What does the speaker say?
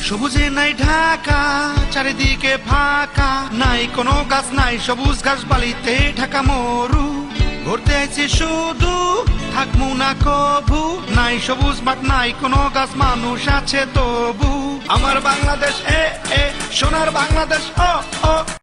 সবুজে নাই ঢাকা, চারিদিকে ফাঁকা, নাই কোনো গাছ, নাই সবুজ ঘাস, বালিতে ঢাকা মরু। ঘুরতে আইছি শুধু, থাকমু না কভু, নাই সবুজ মাঠ, নাই কোনো গাছ, মানুষ আছে তবু। আমার বাংলাদেশ এ এ, সোনার বাংলাদেশ ও ও।